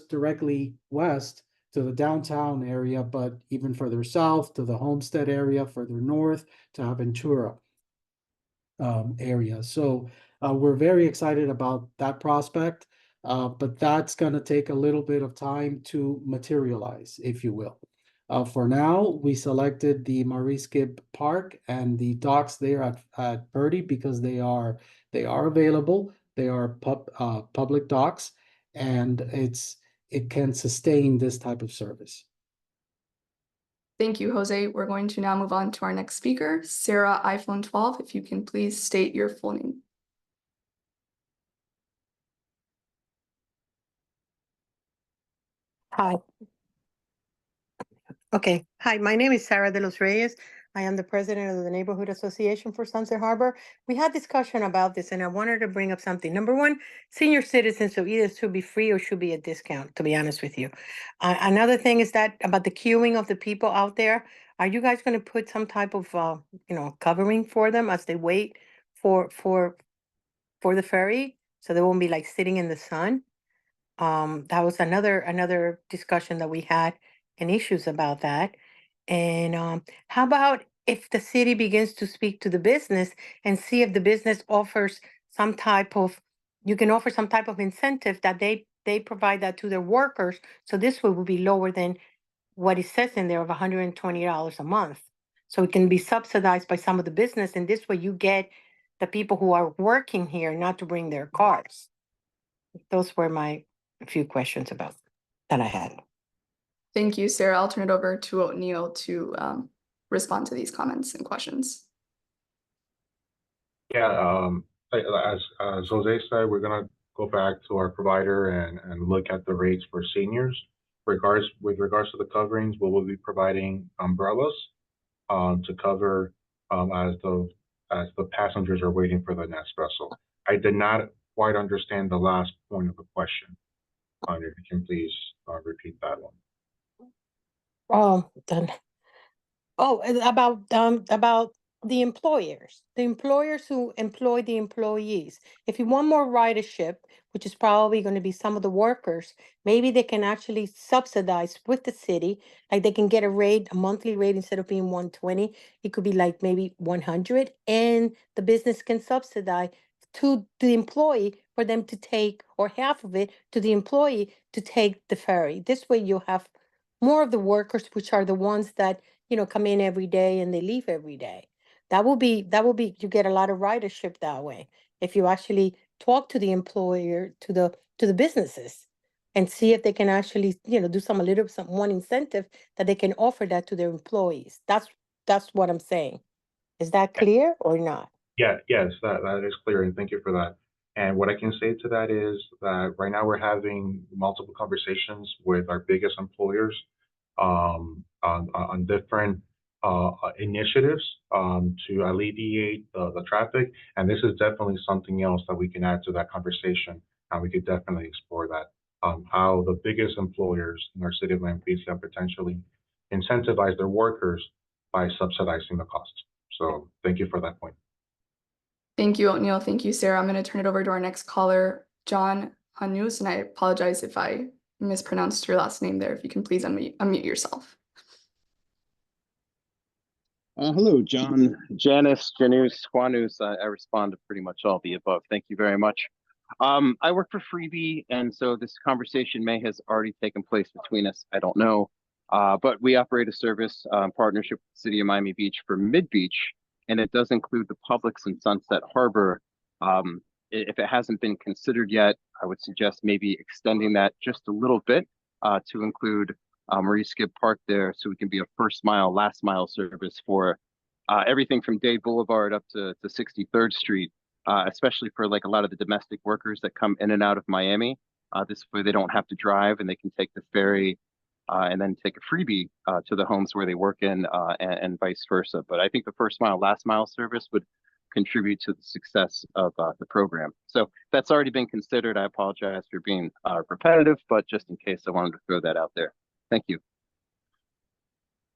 directly west to the downtown area, but even further south to the Homestead area, further north to Aventura area. So we're very excited about that prospect, but that's going to take a little bit of time to materialize, if you will. For now, we selected the Maurice Gibb Park and the docks there at Purdy because they are available. They are public docks, and it can sustain this type of service. Thank you, Jose. We're going to now move on to our next speaker, Sarah iPhone 12. If you can please state your full name. Hi. Okay. Hi, my name is Sarah de los Reyes. I am the president of the Neighborhood Association for Sunset Harbor. We had discussion about this and I wanted to bring up something. Number one, senior citizens, so either should be free or should be a discount, to be honest with you. Another thing is that about the queuing of the people out there, are you guys going to put some type of, covering for them as they wait for the ferry? So they won't be like sitting in the sun? That was another discussion that we had and issues about that. And how about if the city begins to speak to the business and see if the business offers some type of, you can offer some type of incentive that they provide that to their workers. So this will be lower than what it says in there of $120 a month. So it can be subsidized by some of the business. And this way you get the people who are working here not to bring their cars. Those were my few questions about that I had. Thank you, Sarah. I'll turn it over to O'Neill to respond to these comments and questions. Yeah, as Jose said, we're gonna go back to our provider and look at the rates for seniors. With regards to the coverings, we will be providing umbrellas to cover as the passengers are waiting for the next vessel. I did not quite understand the last point of the question. If you can please repeat that one. About the employers who employ the employees. If you want more ridership, which is probably going to be some of the workers, maybe they can actually subsidize with the city. Like they can get a monthly rate instead of being 120, it could be like maybe 100, and the business can subsidize to the employee for them to take, or half of it to the employee to take the ferry. This way you have more of the workers, which are the ones that, come in every day and they leave every day. That will be, you get a lot of ridership that way. If you actually talk to the employer, to the businesses and see if they can actually, do some one incentive that they can offer that to their employees. That's what I'm saying. Is that clear or not? Yeah, yes, that is clear, and thank you for that. And what I can say to that is that right now we're having multiple conversations with our biggest employers on different initiatives to alleviate the traffic. And this is definitely something else that we can add to that conversation, and we could definitely explore that. How the biggest employers in our city of Miami Beach can potentially incentivize their workers by subsidizing the costs. So thank you for that point. Thank you, O'Neill. Thank you, Sarah. I'm going to turn it over to our next caller, John Hanus, and I apologize if I mispronounced your last name there. If you can please unmute yourself. Hello, John. Janice, Janus, Juanus. I respond to pretty much all the above. Thank you very much. I work for Freebie, and so this conversation may has already taken place between us. I don't know. But we operate a service partnership with the City of Miami Beach for Mid-Beach, and it does include the Publix and Sunset Harbor. If it hasn't been considered yet, I would suggest maybe extending that just a little bit to include Maurice Gibb Park there, so we can be a first mile, last mile service for everything from Dade Boulevard up to 63rd Street. especially for like a lot of the domestic workers that come in and out of Miami. This way they don't have to drive and they can take the ferry and then take a freebie to the homes where they work in and vice versa. But I think the first mile, last mile service would contribute to the success of the program. So that's already been considered. I apologize for being repetitive, but just in case, I wanted to throw that out there. Thank you.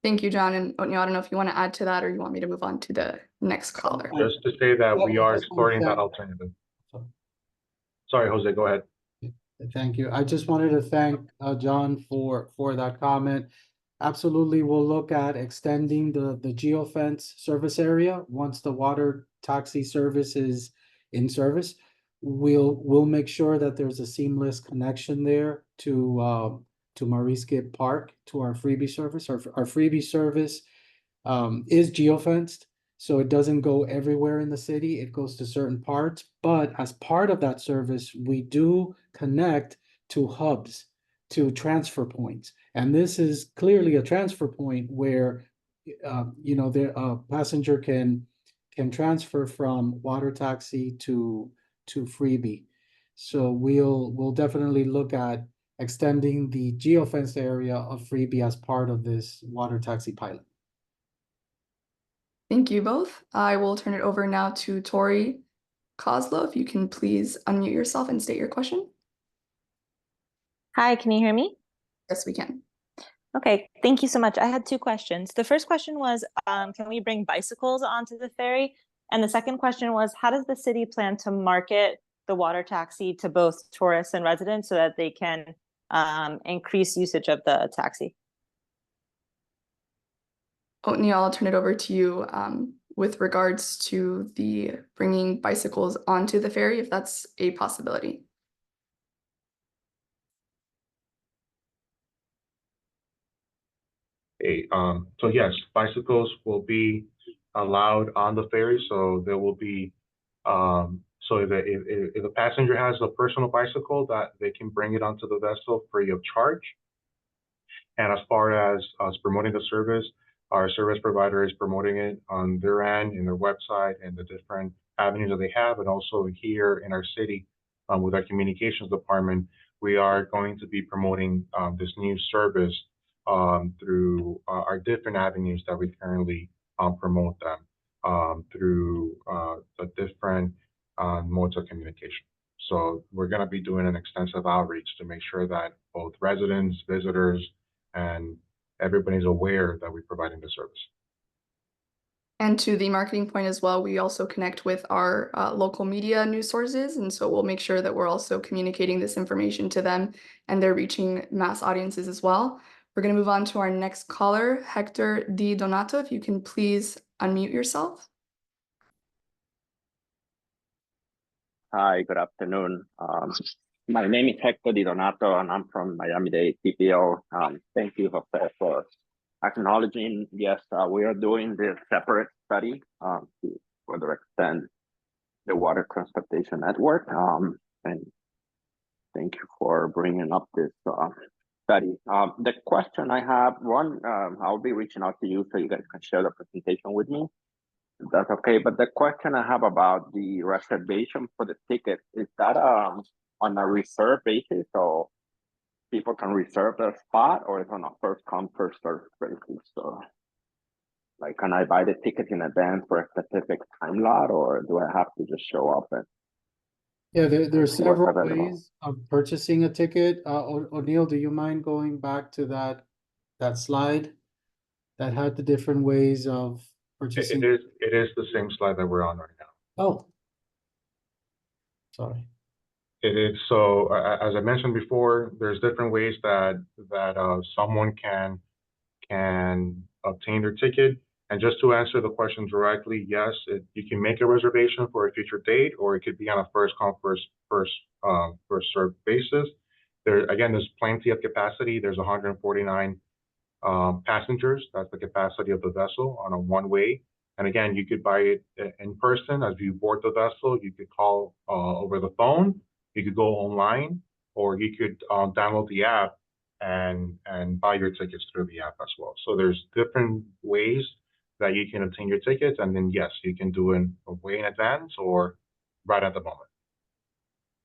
Thank you, John. And O'Neill, I don't know if you want to add to that or you want me to move on to the next caller. Just to say that we Well, are I just wanna exploring that thank- alternative. Sorry. Sorry, Jose, go ahead. Thank you. I just wanted to thank John for that comment. Absolutely, we'll look at extending the geofence service area once the water taxi service is in service. We'll make sure that there's a seamless connection there to Mariskip Park, to our freebie service. Our freebie service is geofenced, so it doesn't go everywhere in the city. It goes to certain parts, but as part of that service, we do connect to hubs, to transfer points. And this is clearly a transfer point where, the passenger can transfer from water taxi to freebie. So we'll definitely look at extending the geofenced area of freebie as part of this water taxi pilot. Thank you both. I will turn it over now to Tori Kozlow. If you can please unmute yourself and state your question. Hi, can you hear me? Yes, we can. Okay, thank you so much. I had two questions. The first question was, can we bring bicycles onto the ferry? And the second question was, how does the city plan to market the water taxi to both tourists and residents so that they can increase usage of the taxi? O'Neill, I'll turn it over to you with regards to the bringing bicycles onto the ferry, if that's a possibility. So yes, bicycles will be allowed on the ferry. So there will be, so that if a passenger has a personal bicycle, that they can bring it onto the vessel free of charge. And as far as us promoting the service, our service provider is promoting it on their end, in their website, and the different avenues that they have. And also here in our city, with our communications department, we are going to be promoting this new service through our different avenues that we currently promote them through the different modes of communication. So we're going to be doing an extensive outreach to make sure that both residents, visitors, and everybody's aware that we're providing the service. And to the marketing point as well, we also connect with our local media news sources. And so we'll make sure that we're also communicating this information to them and they're reaching mass audiences as well. We're going to move on to our next caller, Hector Di Donato. If you can please unmute yourself. Hi, good afternoon. My name is Hector Di Donato, and I'm from Miami-Dade TPO. Thank you, Jose, for acknowledging. Yes, we are doing this separate study to further extend the water transportation network. And thank you for bringing up this study. The question I have, one, I'll be reaching out to you so you guys can share the presentation with me. That's okay. But the question I have about the reservation for the ticket, is that on a reserve basis, so people can reserve their spot, or it's on a first come, first served basis? So like, can I buy the ticket in advance for a specific time lot, or do I have to just show up? And Yeah, there are several available? ways of purchasing a ticket. O'Neill, do you mind going back to that slide that had the different ways of purchasing? It is the same slide that we're on right now. Oh, sorry. It is. So as I mentioned before, there's different ways that someone can obtain their ticket. And just to answer the question directly, yes, you can make a reservation for a future date, or it could be on a first come, first served basis. There's plenty of capacity. There's 149 passengers. That's the capacity of the vessel on a one-way. And again, you could buy it in person as you board the vessel. You could call over the phone. You could go online, or you could download the app and buy your tickets through the app as well. So there's different ways that you can obtain your tickets, and then yes, you can do it way in advance, or right at the moment.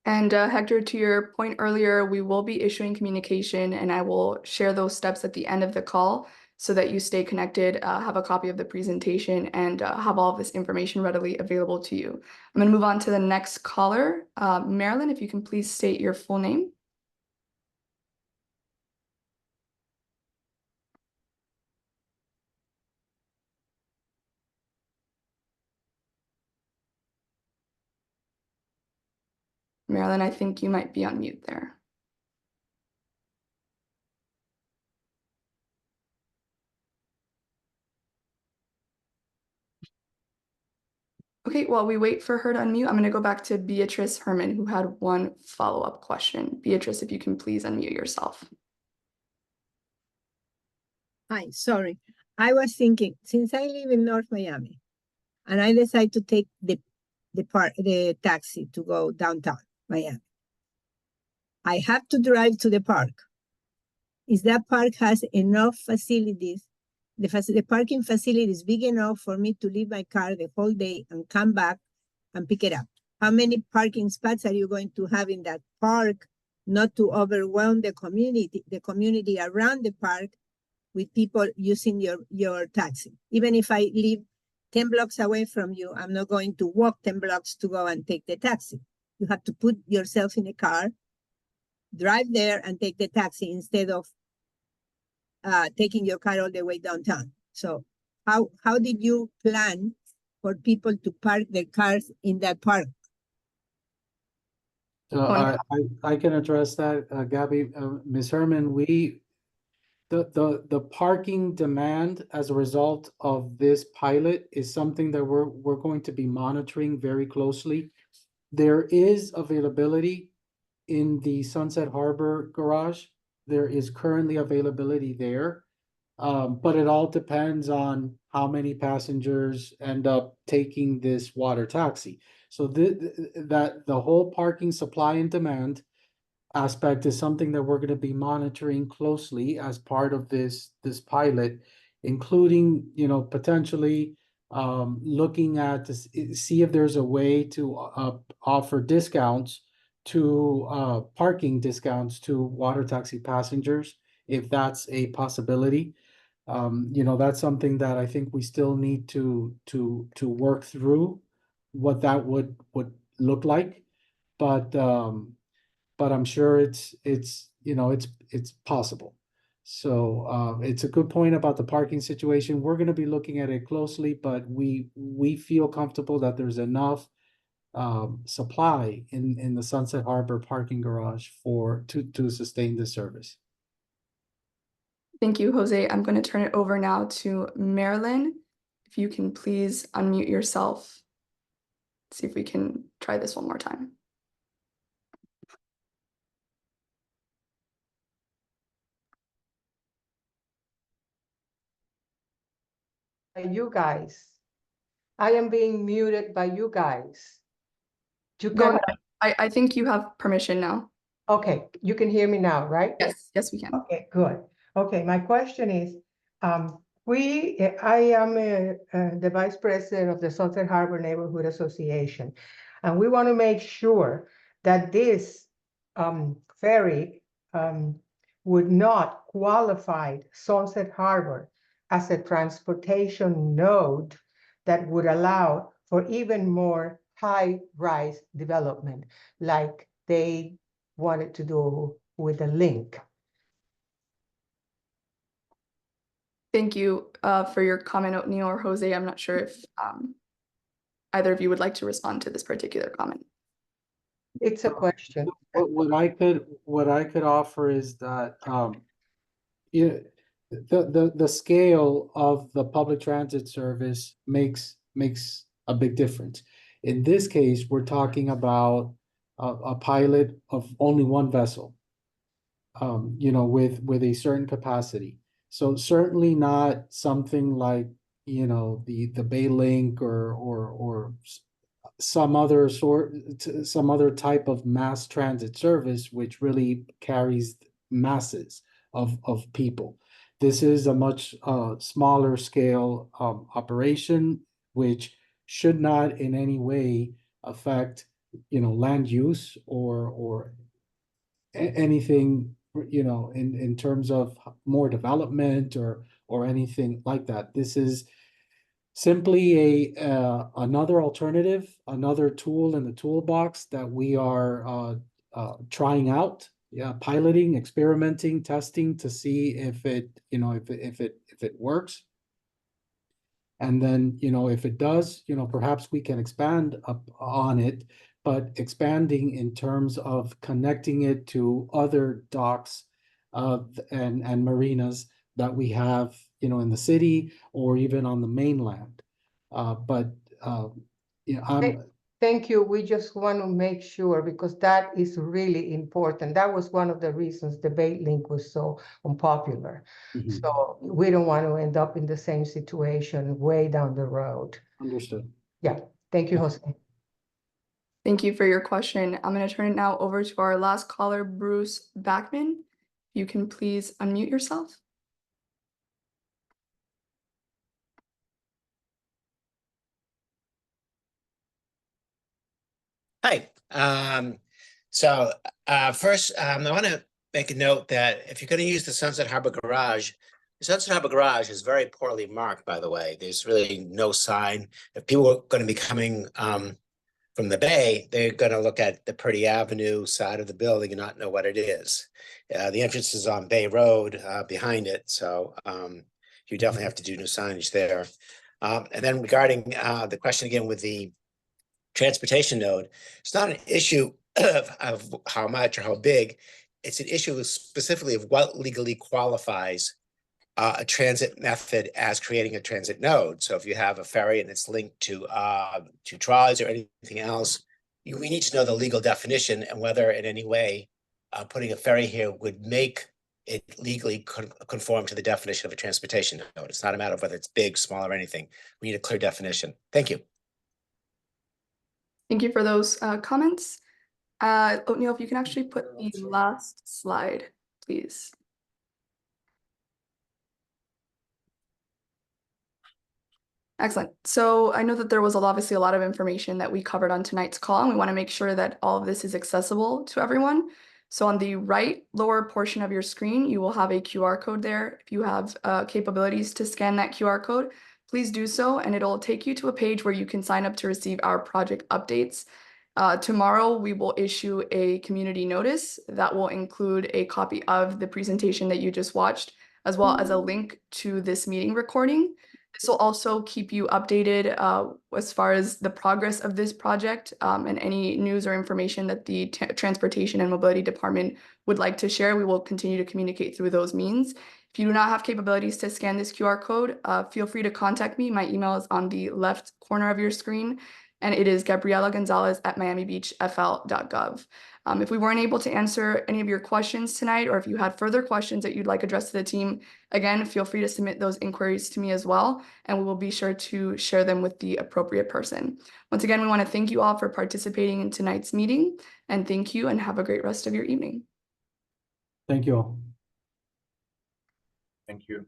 And Hector, to your point earlier, we will be issuing communication, and I will share those steps at the end of the call so that you stay connected, have a copy of the presentation, and have all of this information readily available to you. I'm going to move on to the next caller. Marilyn, if you can please state your full name. Marilyn, I think you might be on mute there. Okay, while we wait for her to unmute, I'm going to go back to Beatrice Herman, who had one follow-up question. Beatrice, if you can please unmute yourself. Hi, sorry. I was thinking, since I live in North Miami and I decide to take the taxi to go downtown Miami, I have to drive to the park. Is that park has enough facilities? The parking facility is big enough for me to leave my car the whole day and come back and pick it up. How many parking spots are you going to have in that park, not to overwhelm the community around the park with people using your taxi? Even if I live 10 blocks away from you, I'm not going to walk 10 blocks to go and take the taxi. You have to put yourself in a car, drive there and take the taxi instead of taking your car all the way downtown. So how did you plan for people to park their cars in that park? So I can address that, Gabby. Ms. Herman, the parking demand as a result of this pilot is something that we're going to be monitoring very closely. There is availability in the Sunset Harbor garage. There is currently availability there, but it all depends on how many passengers end up taking this water taxi. So the whole parking supply and demand aspect is something that we're going to be monitoring closely as part of this pilot, including, potentially looking at to see if there's a way to offer discounts to parking discounts to water taxi passengers, if that's a possibility. That's something that I think we still need to work through what that would look like, but I'm sure it's possible. So it's a good point about the parking situation. We're going to be looking at it closely, but we feel comfortable that there's enough supply in the Sunset Harbor parking garage to sustain the service. Thank you, Jose. I'm going to turn it over now to Marilyn. If you can please unmute yourself. See if we can try this one more time. You guys. I am being muted by you guys. You Go can, ahead. I think you have permission now. okay, you can hear me now, right? Yes, we can. Okay, good. Okay, my question is, I am the vice president of the Sunset Harbor Neighborhood Association, and we want to make sure that this ferry would not qualify Sunset Harbor as a transportation node that would allow for even more high-rise development, like they wanted to do with the link. Thank you for your comment, O'Neill or Jose. I'm not sure if either of you would like to respond to this particular comment. It's a question. What I could offer is that the scale of the public transit service makes a big difference. In this case, we're talking about a pilot of only one vessel, with a certain capacity. So certainly not something like, the Bay Link or some other type of mass transit service, which really carries masses of people. This is a much smaller scale operation, which should not in any way affect, land use or anything, in terms of more development or anything like that. This is simply another alternative, another tool in the toolbox that we are trying out, piloting, experimenting, testing to see if it works. And then, if it does, perhaps we can expand up on it, but expanding in terms of connecting it to other docks and marinas that we have, in the city or even on the mainland. Thank you. We just want to make sure, because that is really important. That was one of the reasons the BaitLink was so unpopular. So we don't want to end up in the same situation way down the road. Understood. Yeah. Thank you, Jose. Thank you for your question. I'm going to turn it now over to our last caller, Bruce Backman. You can please unmute yourself. Hi. First, I want to make a note that if you're going to use the Sunset Harbor Garage, the Sunset Harbor Garage is very poorly marked, by the way. There's really no sign. If people are going to be coming from the bay, they're going to look at the Purdy Avenue side of the building and not know what it is. The entrance is on Bay Road behind it, so you definitely have to do new signage there. And then regarding the question again with the transportation node, it's not an issue of how much or how big. It's an issue specifically of what legally qualifies a transit method as creating a transit node. So if you have a ferry and it's linked to trolleys or anything else, we need to know the legal definition and whether in any way putting a ferry here would make it legally conform to the definition of a transportation node. It's not a matter of whether it's big, small, or anything. We need a clear definition. Thank you. Thank you for those comments. O'Neill, if you can actually put the last slide, please. Excellent. So I know that there was obviously a lot of information that we covered on tonight's call, and we want to make sure that all of this is accessible to everyone. So on the right lower portion of your screen, you will have a QR code there. If you have capabilities to scan that QR code, please do so, and it'll take you to a page where you can sign up to receive our project updates. Tomorrow, we will issue a community notice that will include a copy of the presentation that you just watched, as well as a link to this meeting recording. This will also keep you updated as far as the progress of this project and any news or information that the Transportation and Mobility Department would like to share. We will continue to communicate through those means. If you do not have capabilities to scan this QR code, feel free to contact me. My email is on the left corner of your screen, and it is gabrielagonzalez@miamibeachfl.gov. If we weren't able to answer any of your questions tonight, or if you had further questions that you'd like addressed to the team, again, feel free to submit those inquiries to me as well, and we will be sure to share them with the appropriate person. Once again, we want to thank you all for participating in tonight's meeting, and thank you, and have a great rest of your evening. Thank you all. Thank you.